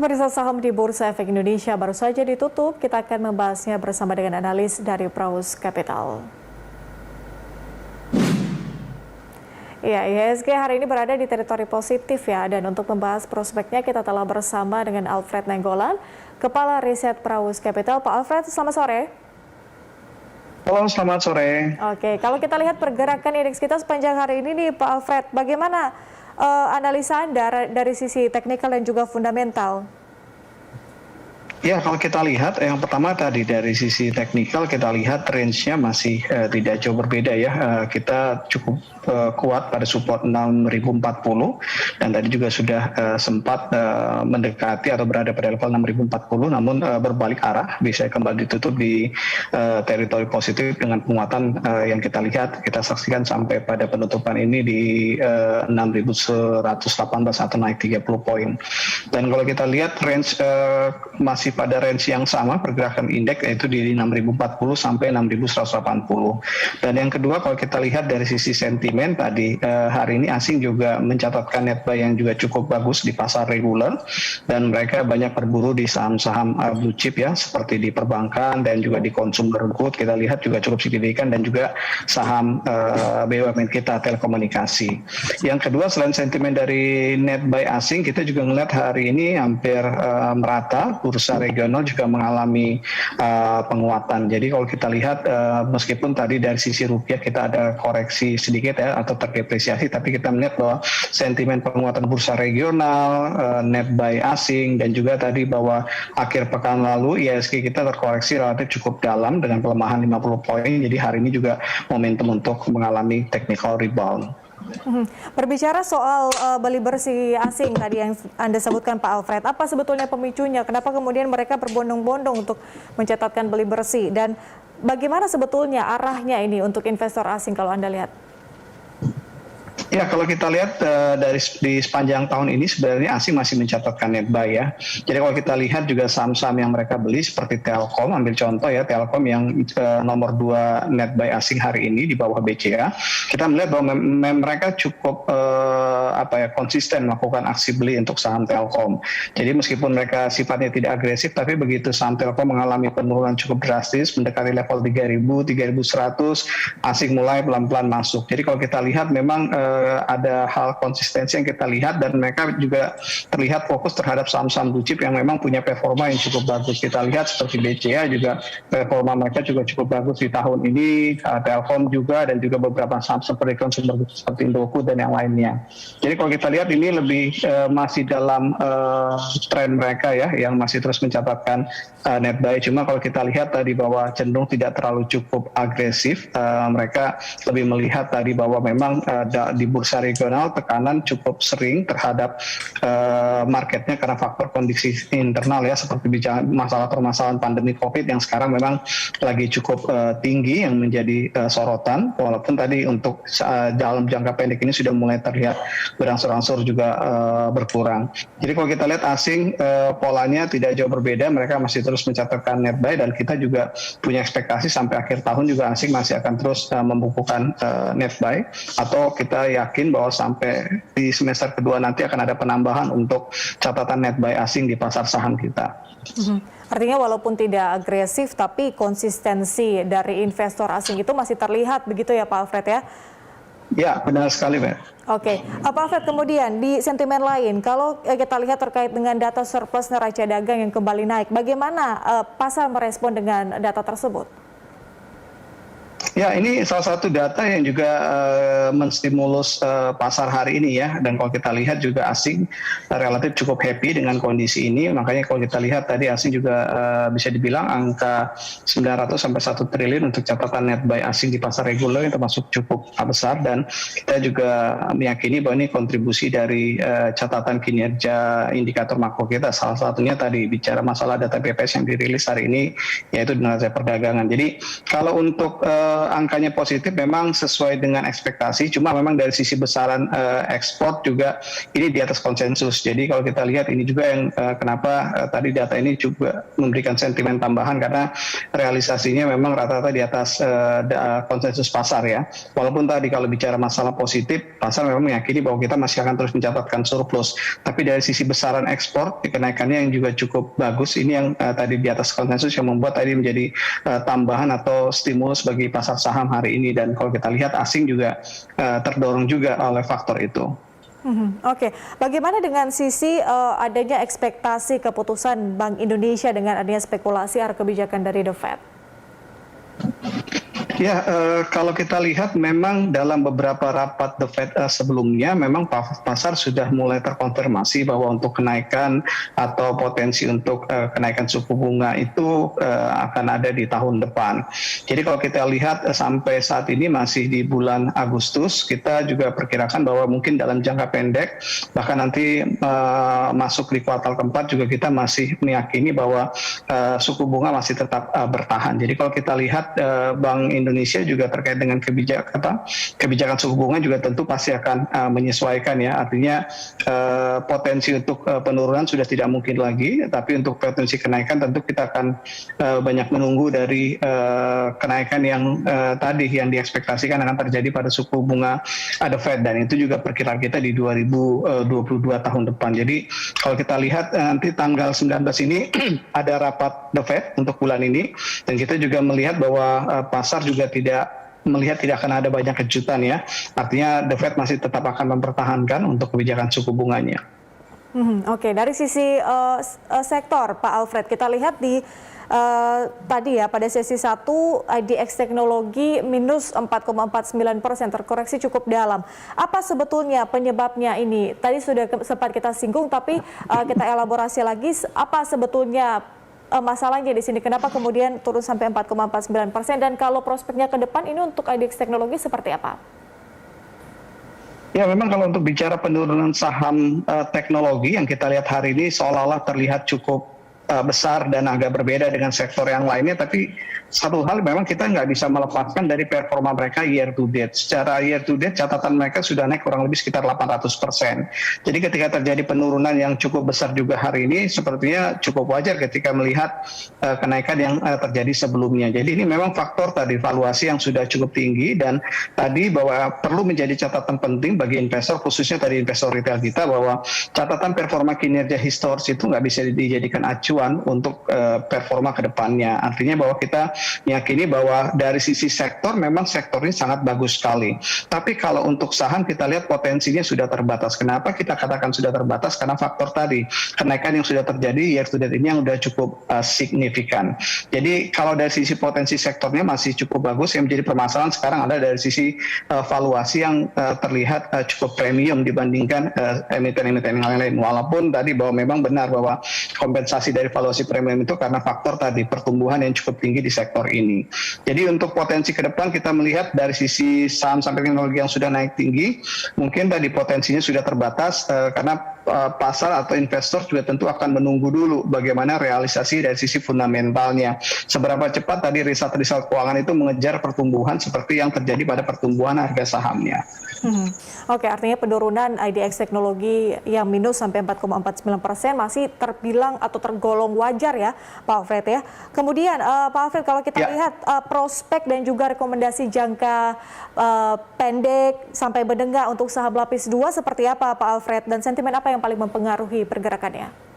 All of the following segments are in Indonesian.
Pemirsa, saham di Bursa Efek Indonesia baru saja ditutup. Kita akan membahasnya bersama dengan analis dari Praus Capital. Ya, IHSG hari ini berada di teritori positif ya. Dan untuk membahas prospeknya kita telah bersama dengan Alfred Nainggolan, Kepala Riset Praus Capital. Pak Alfred, selamat sore. Halo, selamat sore. Oke, kalau kita lihat pergerakan indeks kita sepanjang hari ini nih Pak Alfred, bagaimana analisa Anda dari sisi teknikal dan juga fundamental? Ya, kalau kita lihat yang pertama tadi dari sisi teknikal kita lihat range-nya masih tidak jauh berbeda ya. Kita cukup kuat pada support 6040 dan tadi juga sudah sempat mendekati atau berada pada level 6040 namun berbalik arah bisa kembali ditutup di teritori positif dengan penguatan yang kita lihat. Kita saksikan sampai pada penutupan ini di 6118 atau naik 30 poin. Dan kalau kita lihat range masih pada range yang sama pergerakan indeks yaitu di 6040 sampai 6180. Dan yang kedua kalau kita lihat dari sisi sentimen tadi hari ini asing juga mencatatkan net buy yang juga cukup bagus di pasar reguler dan mereka banyak berburu di saham-saham blue chip ya seperti di perbankan dan juga di consumer good kita lihat juga cukup signifikan dan juga saham BUMN kita telekomunikasi. Yang kedua selain sentimen dari net buy asing kita juga melihat hari ini hampir merata bursa regional juga mengalami penguatan. Jadi kalau kita lihat meskipun tadi dari sisi rupiah kita ada koreksi sedikit ya atau terdepresiasi, tapi kita melihat bahwa sentimen penguatan bursa regional, net buy asing dan juga tadi bahwa akhir pekan lalu IHSG kita terkoreksi relatif cukup dalam dengan pelemahan 50 poin. Jadi hari ini juga momentum untuk mengalami technical rebound. Berbicara soal beli bersih asing tadi yang Anda sebutkan Pak Alfred, apa sebetulnya pemicunya? Kenapa kemudian mereka berbondong-bondong untuk mencatatkan beli bersih? Dan bagaimana sebetulnya arahnya ini untuk investor asing kalau Anda lihat? Ya, kalau kita lihat di sepanjang tahun ini sebenarnya asing masih mencatatkan net buy ya. Jadi kalau kita lihat juga saham-saham yang mereka beli seperti Telkom, ambil contoh ya Telkom yang nomor 2 net buy asing hari ini di bawah BCA. Kita melihat bahwa mereka cukup konsisten melakukan aksi beli untuk saham Telkom. Jadi meskipun mereka sifatnya tidak agresif, tapi begitu saham Telkom mengalami penurunan cukup drastis mendekati level 3.000, 3.100, asing mulai pelan-pelan masuk. Jadi kalau kita lihat memang ada hal konsistensi yang kita lihat dan mereka juga terlihat fokus terhadap saham-saham blue chip yang memang punya performa yang cukup bagus. Kita lihat seperti BCA juga performa mereka juga cukup bagus di tahun ini, Telkom juga dan juga beberapa saham seperti consumer seperti Indofood dan yang lainnya. Jadi kalau kita lihat ini lebih masih dalam tren mereka ya yang masih terus mencatatkan net buy. Cuma kalau kita lihat tadi bahwa cenderung tidak terlalu cukup agresif, mereka lebih melihat tadi bahwa memang di bursa regional tekanan cukup sering terhadap marketnya karena faktor kondisi internal ya seperti masalah permasalahan pandemi COVID yang sekarang memang lagi cukup tinggi yang menjadi sorotan walaupun tadi untuk dalam jangka pendek ini sudah mulai terlihat berangsur-angsur juga berkurang. Jadi kalau kita lihat asing polanya tidak jauh berbeda, mereka masih terus mencatatkan net buy dan kita juga punya ekspektasi sampai akhir tahun juga asing masih akan terus membukukan net buy atau kita yakin bahwa sampai di semester kedua nanti akan ada penambahan untuk catatan net buy asing di pasar saham kita. Artinya walaupun tidak agresif tapi konsistensi dari investor asing itu masih terlihat begitu ya Pak Alfred ya? Ya, benar sekali Mbak. Oke, Pak Alfred kemudian di sentimen lain, kalau kita lihat terkait dengan data surplus neraca dagang yang kembali naik, bagaimana pasar merespon dengan data tersebut? Ya, ini salah satu data yang juga menstimulus pasar hari ini ya. Dan kalau kita lihat juga asing relatif cukup happy dengan kondisi ini. Makanya kalau kita lihat tadi asing juga bisa dibilang angka 900 sampai 1 triliun untuk catatan net buy asing di pasar reguler yang termasuk cukup besar. Dan kita juga meyakini bahwa ini kontribusi dari catatan kinerja indikator makro kita. Salah satunya tadi bicara masalah data BPS yang dirilis hari ini yaitu neraca perdagangan. Jadi kalau untuk angkanya positif memang sesuai dengan ekspektasi, cuma memang dari sisi besaran ekspor juga ini di atas konsensus. Jadi kalau kita lihat ini juga yang kenapa tadi data ini juga memberikan sentimen tambahan karena realisasinya memang rata-rata di atas konsensus pasar ya. Walaupun tadi kalau bicara masalah positif, pasar memang meyakini bahwa kita masih akan terus mencatatkan surplus. Tapi dari sisi besaran ekspor, kenaikannya yang juga cukup bagus, ini yang tadi di atas konsensus yang membuat tadi menjadi tambahan atau stimulus bagi pasar saham hari ini. Dan kalau kita lihat asing juga terdorong juga oleh faktor itu. Oke, bagaimana dengan sisi adanya ekspektasi keputusan Bank Indonesia dengan adanya spekulasi arah kebijakan dari The Fed? Ya, kalau kita lihat memang dalam beberapa rapat The Fed sebelumnya memang pasar sudah mulai terkonfirmasi bahwa untuk kenaikan atau potensi untuk kenaikan suku bunga itu akan ada di tahun depan. Jadi kalau kita lihat sampai saat ini masih di bulan Agustus, kita juga perkirakan bahwa mungkin dalam jangka pendek, bahkan nanti masuk di kuartal keempat juga kita masih meyakini bahwa suku bunga masih tetap bertahan. Jadi kalau kita lihat Bank Indonesia juga terkait dengan kebijakan suku bunga juga tentu pasti akan menyesuaikan ya. Artinya potensi untuk penurunan sudah tidak mungkin lagi, tapi untuk potensi kenaikan tentu kita akan banyak menunggu dari kenaikan yang tadi yang diekspektasikan akan terjadi pada suku bunga The Fed, dan itu juga perkiraan kita di 2022 tahun depan. Jadi kalau kita lihat nanti tanggal 19 ini ada rapat The Fed untuk bulan ini, dan kita juga melihat bahwa pasar juga tidak akan ada banyak kejutan ya. Artinya The Fed masih tetap akan mempertahankan untuk kebijakan suku bunganya. Oke, dari sisi sektor Pak Alfred, kita lihat di tadi ya pada sesi 1 IDX teknologi minus 4,49%, terkoreksi cukup dalam. Apa sebetulnya penyebabnya ini? Tadi sudah sempat kita singgung, tapi kita elaborasi lagi apa sebetulnya masalahnya di sini, kenapa kemudian turun sampai 4,49%, dan kalau prospeknya ke depan ini untuk IDX teknologi seperti apa? Ya, memang kalau untuk bicara penurunan saham teknologi yang kita lihat hari ini seolah-olah terlihat cukup besar dan agak berbeda dengan sektor yang lainnya, tapi satu hal memang kita nggak bisa melepaskan dari performa mereka year to date. Secara year to date catatan mereka sudah naik kurang lebih sekitar 800%. Jadi ketika terjadi penurunan yang cukup besar juga hari ini, sepertinya cukup wajar ketika melihat kenaikan yang terjadi sebelumnya. Jadi ini memang faktor tadi valuasi yang sudah cukup tinggi, dan tadi bahwa perlu menjadi catatan penting bagi investor, khususnya tadi investor retail kita, bahwa catatan performa kinerja historis itu nggak bisa dijadikan acuan untuk performa ke depannya. Artinya bahwa kita meyakini bahwa dari sisi sektor memang sektor ini sangat bagus sekali. Tapi kalau untuk saham kita lihat potensinya sudah terbatas. Kenapa kita katakan sudah terbatas? Karena faktor tadi kenaikan yang sudah terjadi year to date ini yang sudah cukup signifikan. Jadi kalau dari sisi potensi sektornya masih cukup bagus, yang menjadi permasalahan sekarang ada dari sisi valuasi yang terlihat cukup premium dibandingkan emiten-emiten yang lain. Walaupun tadi bahwa memang benar bahwa kompensasi dari valuasi premium itu karena faktor tadi pertumbuhan yang cukup tinggi di sektor ini. Jadi untuk potensi ke depan kita melihat dari sisi saham sampai teknologi yang sudah naik tinggi, mungkin tadi potensinya sudah terbatas karena pasar atau investor juga tentu akan menunggu dulu bagaimana realisasi dari sisi fundamentalnya. Seberapa cepat tadi riset keuangan itu mengejar pertumbuhan seperti yang terjadi pada pertumbuhan harga sahamnya. Oke, artinya penurunan IDX teknologi yang minus sampai 4,49% masih terbilang atau tergolong wajar ya Pak Alfred ya. Kemudian Pak Alfred, kalau kita lihat prospek dan juga rekomendasi jangka pendek sampai menengah untuk saham lapis 2 seperti apa Pak Alfred, dan sentimen apa yang paling mempengaruhi pergerakannya?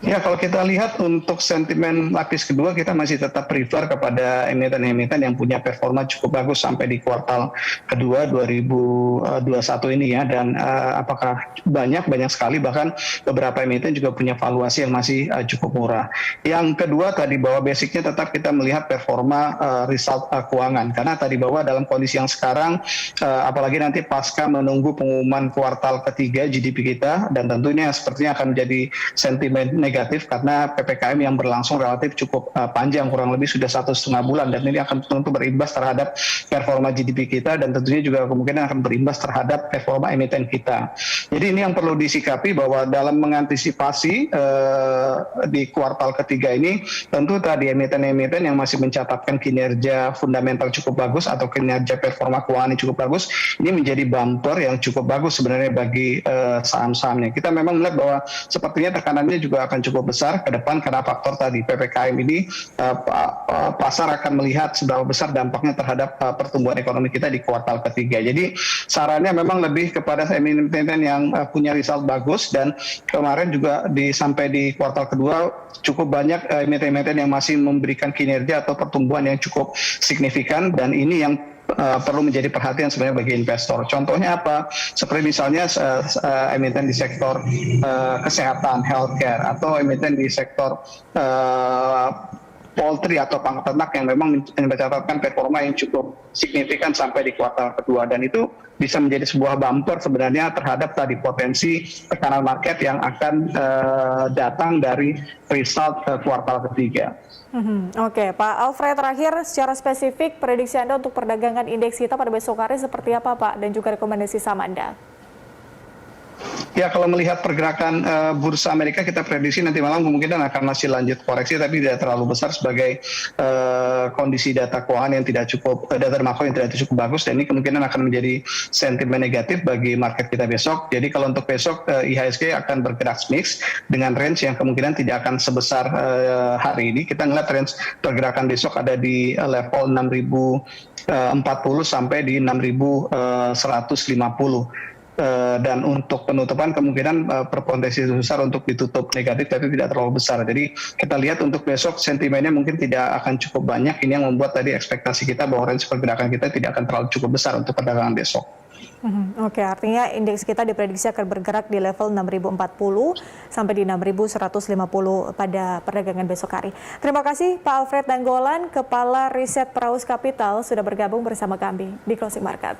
Ya, kalau kita lihat untuk sentimen lapis kedua, kita masih tetap prefer kepada emiten-emiten yang punya performa cukup bagus sampai di kuartal kedua 2021 ini ya. Dan apakah banyak sekali, bahkan beberapa emiten juga punya valuasi yang masih cukup murah. Yang kedua tadi bahwa basicnya tetap kita melihat performa result keuangan. Karena tadi bahwa dalam kondisi yang sekarang, apalagi nanti pasca menunggu pengumuman kuartal ketiga GDP kita, dan tentunya sepertinya akan menjadi sentimen negatif negatif karena PPKM yang berlangsung relatif cukup panjang, kurang lebih sudah 1,5 bulan, dan ini akan tentu berimbas terhadap performa GDP kita dan tentunya juga kemungkinan akan berimbas terhadap performa emiten kita. Jadi ini yang perlu disikapi bahwa dalam mengantisipasi di kuartal ketiga ini tentu tadi emiten-emiten yang masih mencatatkan kinerja fundamental cukup bagus atau kinerja performa keuangan yang cukup bagus, ini menjadi bumper yang cukup bagus sebenarnya bagi saham-sahamnya. Kita memang melihat bahwa sepertinya tekanannya juga akan cukup besar ke depan karena faktor tadi PPKM ini pasar akan melihat seberapa besar dampaknya terhadap pertumbuhan ekonomi kita di kuartal ketiga. Jadi sarannya memang lebih kepada emiten yang punya result bagus, dan kemarin juga sampai di kuartal kedua cukup banyak emiten-emiten yang masih memberikan kinerja atau pertumbuhan yang cukup signifikan, dan ini yang perlu menjadi perhatian sebenarnya bagi investor. Contohnya apa? Seperti misalnya emiten di sektor kesehatan, healthcare, atau emiten di sektor poultry atau ternak yang memang mencatatkan performa yang cukup signifikan sampai di kuartal kedua, dan itu bisa menjadi sebuah bumper sebenarnya terhadap tadi potensi tekanan market yang akan datang dari result kuartal ketiga. Oke, Pak Alfred, terakhir secara spesifik prediksi Anda untuk perdagangan indeks kita pada besok hari seperti apa, Pak? Dan juga rekomendasi saham Anda. Ya, kalau melihat pergerakan bursa Amerika, kita prediksi nanti malam kemungkinan akan masih lanjut koreksi, tapi tidak terlalu besar sebagai kondisi data keuangan yang tidak cukup, data makro yang tidak cukup bagus, dan ini kemungkinan akan menjadi sentimen negatif bagi market kita besok. Jadi kalau untuk besok IHSG akan bergerak mix dengan range yang kemungkinan tidak akan sebesar hari ini. Kita ngeliat range pergerakan besok ada di level 6.040 sampai di 6.150. Dan untuk penutupan kemungkinan berpotensi besar untuk ditutup negatif, tapi tidak terlalu besar. Jadi kita lihat untuk besok sentimennya mungkin tidak akan cukup banyak. Ini yang membuat tadi ekspektasi kita bahwa range pergerakan kita tidak akan terlalu cukup besar untuk perdagangan besok. Oke, artinya indeks kita diprediksi akan bergerak di level 6.040 sampai di 6.150 pada perdagangan besok hari. Terima kasih Pak Alfred Nainggolan, Kepala Riset Praus Capital, sudah bergabung bersama kami di Closing Market.